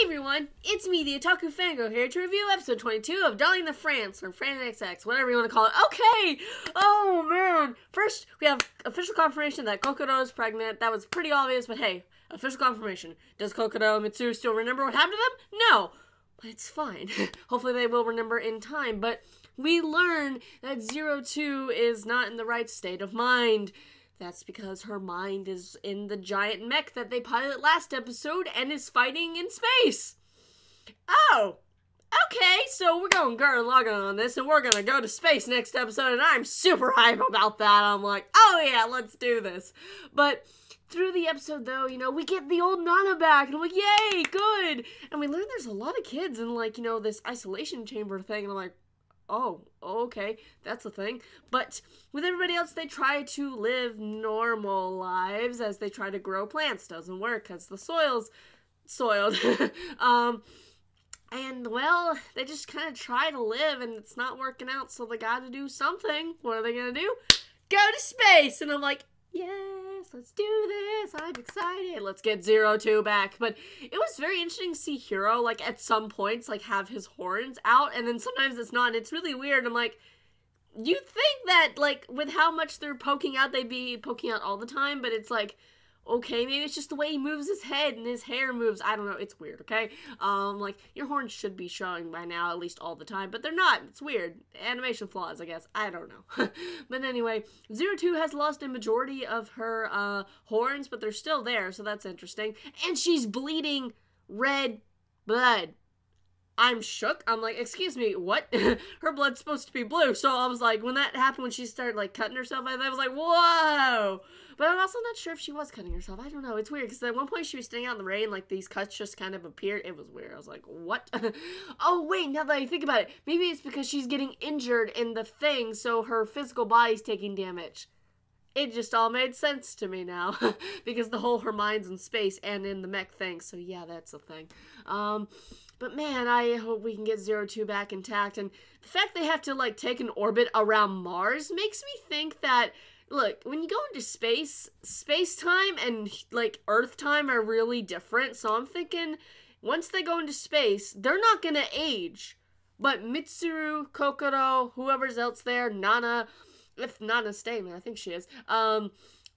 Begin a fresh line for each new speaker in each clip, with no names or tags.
everyone, it's me, the Otaku Fangirl, here to review episode 22 of Darling the FRANXX, or FRANXX, whatever you want to call it. Okay! Oh, man! First, we have official confirmation that Kokoro is pregnant. That was pretty obvious, but hey, official confirmation. Does Kokoro and Mitsuru still remember what happened to them? No! But it's fine. Hopefully they will remember in time, but we learn that 02 is not in the right state of mind. That's because her mind is in the giant mech that they piloted last episode and is fighting in space. Oh, okay, so we're going Gurren Lagann on this, and we're gonna go to space next episode, and I'm super hype about that. I'm like, oh yeah, let's do this. But through the episode, though, you know, we get the old Nana back, and I'm like, yay, good. And we learn there's a lot of kids in, like, you know, this isolation chamber thing, and I'm like, oh, okay, that's a thing. But with everybody else, they try to live normal lives as they try to grow plants. Doesn't work because the soil's soiled. And, well, they just kind of try to live, and it's not working out, so they gotta do something. What are they gonna do? Go to space! And I'm like, yes, let's do this. I'm excited. Let's get 02 back. But it was very interesting to see Hiro, like, at some points, like, have his horns out, and then sometimes it's not, and it's really weird. I'm like, you'd think that, like, with how much they're poking out, they'd be poking out all the time, but it's like, okay, maybe it's just the way he moves his head and his hair moves. I don't know. It's weird, okay? Like, your horns should be showing by now, at least all the time, but they're not. It's weird. Animation flaws, I guess. I don't know. But anyway, 02 has lost a majority of her, horns, but they're still there, so that's interesting. And she's bleeding red blood. I'm shook. I'm like, excuse me, what? Her blood's supposed to be blue. So I was like, when that happened, when she started, like, cutting herself, I was like, whoa! But I'm also not sure if she was cutting herself. I don't know. It's weird, because at one point she was standing out in the rain, like, these cuts just kind of appeared. It was weird. I was like, what? Oh, wait, now that I think about it, maybe it's because she's getting injured in the thing, so her physical body's taking damage. It just all made sense to me now, because her mind's in space and in the mech thing, so yeah, that's a thing. But man, I hope we can get 02 back intact, and the fact they have to, like, take an orbit around Mars makes me think that, look, when you go into space, space-time and, like, Earth-time are really different, so I'm thinking, once they go into space, they're not gonna age, but Mitsuru, Kokoro, whoever's else there, Nana, if Nana's staying there, I think she is, are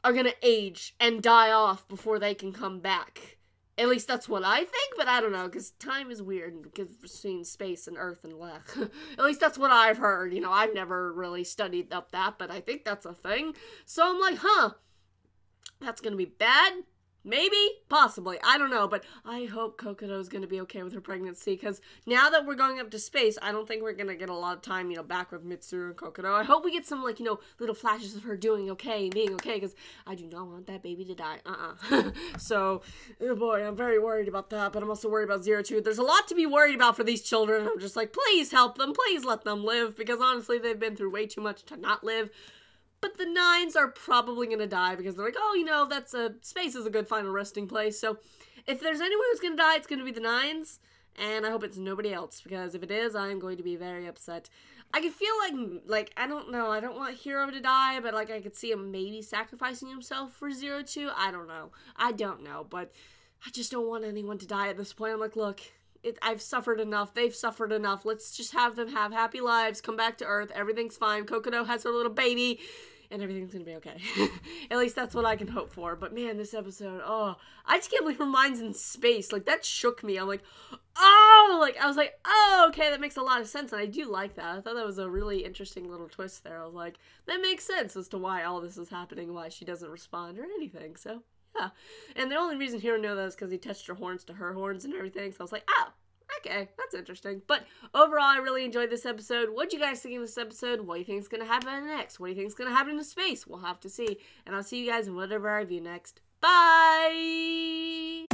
gonna age and die off before they can come back. At least that's what I think, but I don't know, because time is weird because between space and Earth and left. At least that's what I've heard. You know, I've never really studied up that, but I think that's a thing. So I'm like, huh, that's gonna be bad? Maybe? Possibly. I don't know, but I hope Kokoro's gonna be okay with her pregnancy, because now that we're going up to space, I don't think we're gonna get a lot of time, you know, back with Mitsuru and Kokoro. I hope we get some, like, you know, little flashes of her doing okay and being okay, because I do not want that baby to die. So, oh boy, I'm very worried about that, but I'm also worried about 02. There's a lot to be worried about for these children. I'm just like, please help them, please let them live, because honestly, they've been through way too much to not live. But the 9s are probably going to die because they're like, oh, you know, space is a good final resting place. So if there's anyone who's going to die, it's going to be the 9s. And I hope it's nobody else, because if it is, I'm going to be very upset. I can feel like, I don't know, I don't want Hiro to die, but, like, I could see him maybe sacrificing himself for 02. I don't know, but I just don't want anyone to die at this point. I'm like, look, I've suffered enough. They've suffered enough. Let's just have them have happy lives, come back to Earth, everything's fine. Kokoro has her little baby, and everything's gonna be okay. At least that's what I can hope for. But man, this episode, oh, I just can't believe her mind's in space. Like, that shook me. I'm like, oh, like, I was like, oh, okay, that makes a lot of sense, and I do like that. I thought that was a really interesting little twist there. I was like, that makes sense as to why all this is happening, why she doesn't respond or anything, so yeah. And the only reason Hiro knew that is because he touched her horns to her horns and everything, so I was like, oh, okay, that's interesting. But overall, I really enjoyed this episode. What'd you guys think of this episode? What do you think is going to happen next? What do you think is going to happen in space? We'll have to see. And I'll see you guys in whatever I review next. Bye!